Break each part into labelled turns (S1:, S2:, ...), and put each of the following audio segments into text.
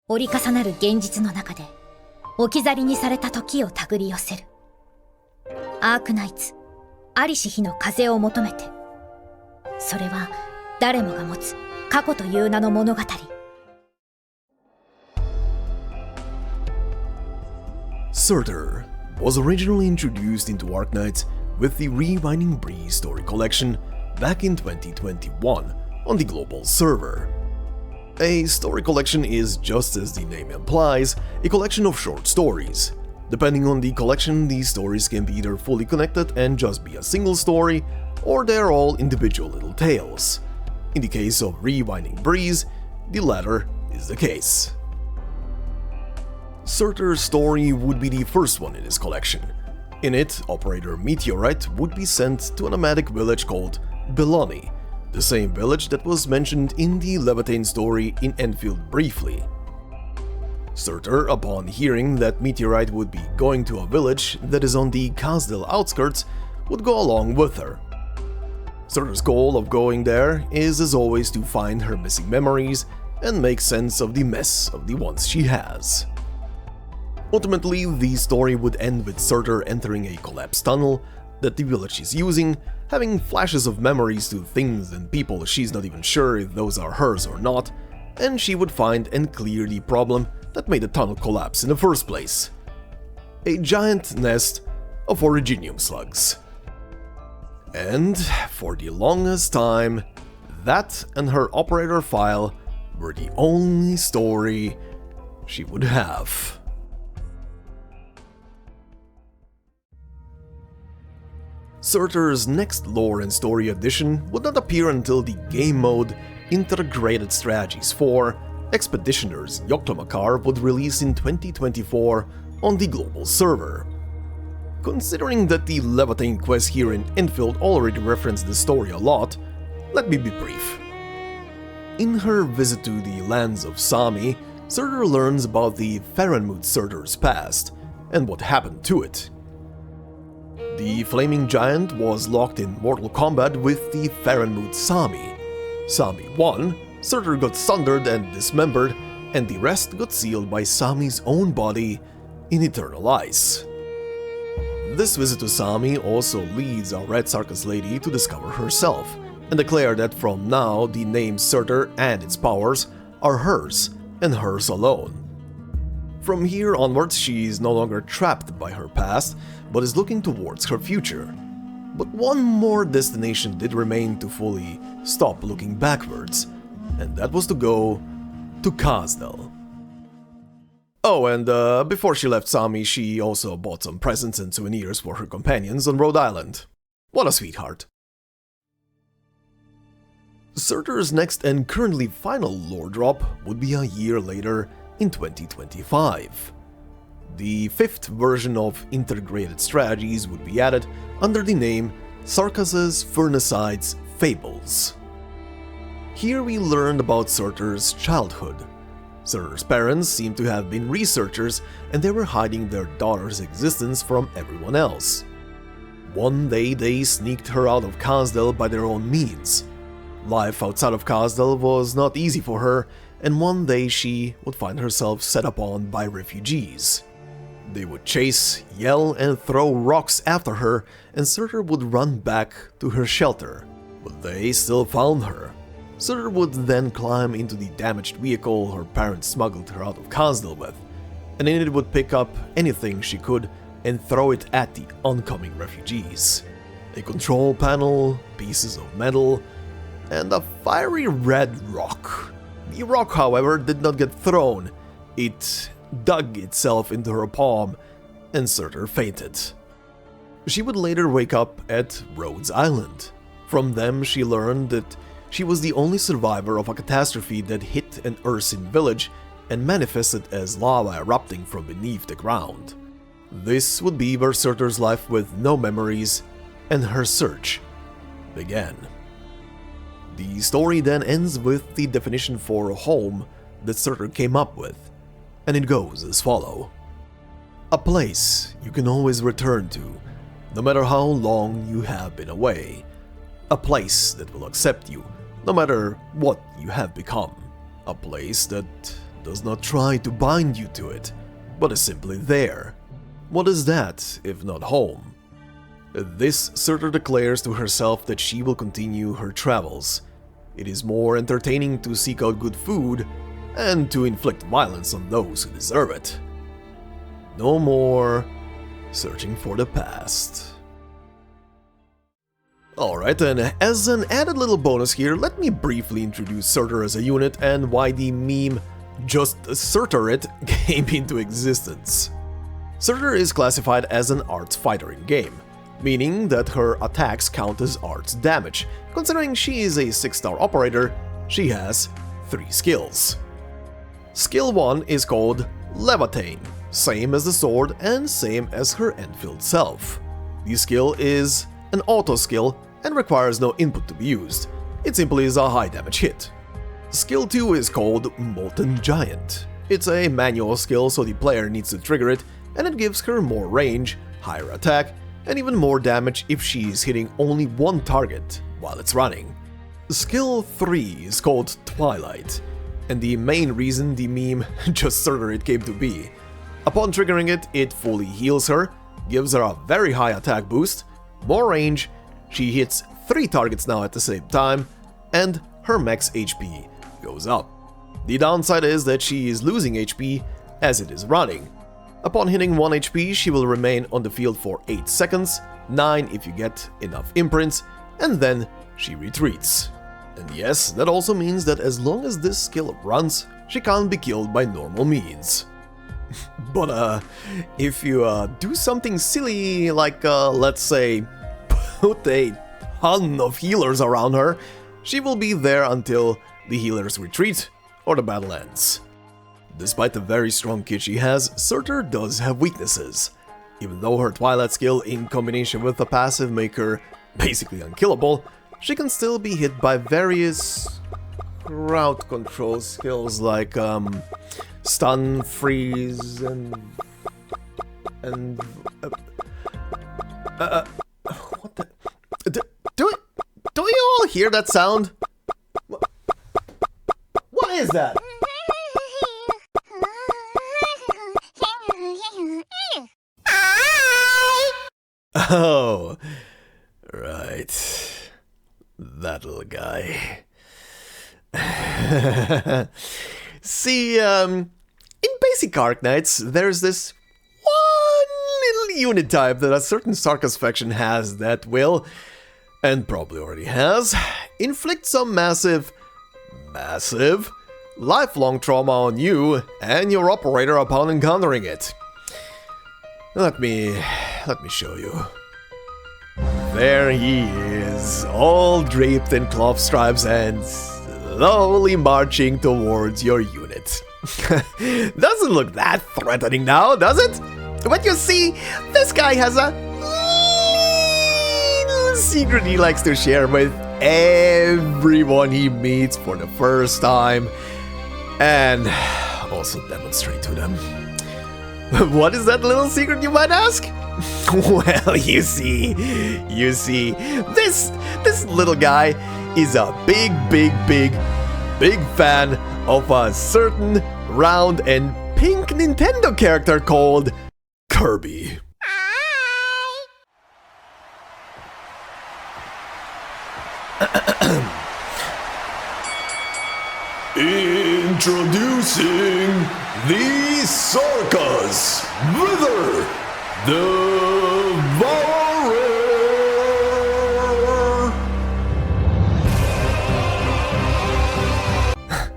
S1: 折り重なる現実の中で置き去りにされた時を手繰り寄せる。アークナイツ、在りし日の風を求めて。それは誰もが持つ過去という名の物語。
S2: SURTR was originally introduced into Arknights with the Rewinding Breeze story collection back in 2021 on the global server. A story collection is, just as the name implies, a collection of short stories. Depending on the collection, these stories can be either fully connected and just be a single story, or they're all individual little tales. In the case of Rewinding Breeze, the latter is the case. SURTR's story would be the first one in this collection. In it, Operator Meteorite would be sent to a nomadic village called Belani, the same village that was mentioned in the LAEVATAIN story in Endfield briefly. SURTR, upon hearing that Meteorite would be going to a village that is on the Kazdel outskirts, would go along with her. SURTR's goal of going there is, as always, to find her missing memories and make sense of the mess of the ones she has. Ultimately, the story would end with SURTR entering a collapsed tunnel that the village is using, having flashes of memories to things and people she's not even sure if those are hers or not, and she would find and clear the problem that made the tunnel collapse in the first place. A giant nest of originium slugs. And for the longest time, that and her operator file were the only story she would have. SURTR's next lore and story addition would not appear until the game mode Integrated Strategies 4 Expeditioners Yoktomakar would release in 2024 on the global server. Considering that the LAEVATAIN quest here in Endfield already referenced the story a lot, let me be brief. In her visit to the lands of Sami, SURTR learns about the Farenmut SURTR's past and what happened to it. The Flaming Giant was locked in mortal combat with the Farenmut Sami. Sami won, SURTR got sundered and dismembered, and the rest got sealed by Sami's own body in eternal ice. This visit to Sami also leads our Red Circus lady to discover herself, and declare that from now the name SURTR and its powers are hers, and hers alone. From here onwards, she is no longer trapped by her past, but is looking towards her future. But one more destination did remain to fully stop looking backwards, and that was to go to Kazdel. Oh, and before she left Sami, she also bought some presents and souvenirs for her companions on Rhode Island. What a sweetheart. SURTR's next and currently final lore drop would be a year later in 2025. The fifth version of Integrated Strategies would be added under the name Sarkaz's Furnicide's Fables. Here we learned about SURTR's childhood. SURTR's parents seem to have been researchers, and they were hiding their daughter's existence from everyone else. One day they sneaked her out of Kazdel by their own means. Life outside of Kazdel was not easy for her, and one day she would find herself set upon by refugees. They would chase, yell, and throw rocks after her, and SURTR would run back to her shelter, but they still found her. SURTR would then climb into the damaged vehicle her parents smuggled her out of Kazdel with, and in it would pick up anything she could and throw it at the oncoming refugees. A control panel, pieces of metal, and a fiery red rock. The rock, however, did not get thrown. It dug itself into her palm, and SURTR fainted. She would later wake up at Rhodes Island. From them, she learned that she was the only survivor of a catastrophe that hit an Ursin village and manifested as lava erupting from beneath the ground. This would be where SURTR's life with no memories and her search began. The story then ends with the definition for home that SURTR came up with, and it goes as follows. A place you can always return to, no matter how long you have been away. A place that will accept you, no matter what you have become. A place that does not try to bind you to it, but is simply there. What is that, if not home? This SURTR declares to herself that she will continue her travels. It is more entertaining to seek out good food and to inflict violence on those who deserve it. No more searching for the past. Alright, and as an added little bonus here, let me briefly introduce SURTR as a unit and why the meme "just SURTR it" came into existence. SURTR is classified as an arts fighter in-game, meaning that her attacks count as arts damage. Considering she is a 6-star operator, she has 3 skills. Skill 1 is called LAEVATAIN, same as the sword and same as her Endfield self. The skill is an auto skill and requires no input to be used. It simply is a high damage hit. Skill 2 is called Molten Giant. It's a manual skill, so the player needs to trigger it, and it gives her more range, higher attack, and even more damage if she is hitting only one target while it's running. Skill 3 is called Twilight, and the main reason the meme "just SURTR it" came to be. Upon triggering it, it fully heals her, gives her a very high attack boost, more range, she hits 3 targets now at the same time, and her max HP goes up. The downside is that she is losing HP as it is running. Upon hitting 1 HP, she will remain on the field for 8 seconds, 9 if you get enough imprints, and then she retreats. And yes, that also means that as long as this skill runs, she can't be killed by normal means. But if you do something silly like, let's say, put a ton of healers around her, she will be there until the healers retreat or the battle ends. Despite the very strong kit she has, SURTR does have weaknesses. Even though her Twilight skill in combination with the passive make her basically unkillable, she can still be hit by various crowd control skills like stun, freeze, and what the? Do you all hear that sound? What is that? Oh, right. That little guy. See, in basic Arknights, there's this one little unit type that a certain Sarkis faction has that will, and probably already has, inflict some massive, lifelong trauma on you and your operator upon encountering it. Let me show you. There he is, all draped in cloth stripes and slowly marching towards your unit. Doesn't look that threatening now, does it? But you see, this guy has a little secret he likes to share with everyone he meets for the first time, and also demonstrate to them. What is that little secret, you might ask? Well, you see, this little guy is a big fan of a certain round and pink Nintendo character called Kirby. Introducing the Sarkis Wither Devourer.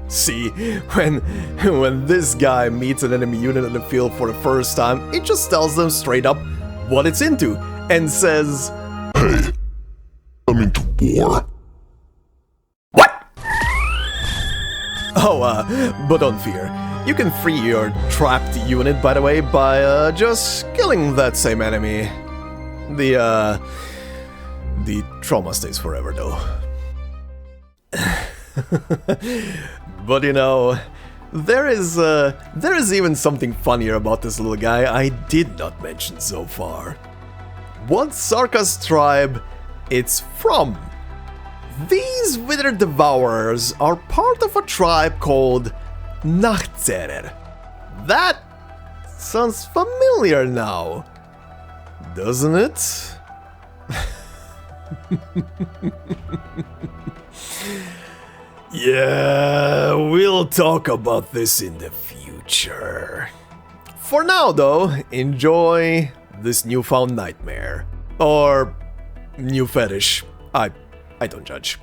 S2: See, when this guy meets an enemy unit in the field for the first time, it just tells them straight up what it's into and says, "Hey, I'm into war." Oh, but don't fear. You can free your trapped unit, by the way, by just killing that same enemy. The trauma stays forever, though. But you know, there is even something funnier about this little guy I did not mention so far. What Sarkis tribe it's from? These Wither Devourers are part of a tribe called Nachtserer. That sounds familiar now, doesn't it? Yeah, we'll talk about this in the future. For now, though, enjoy this newfound nightmare. Or new fetish. I don't judge.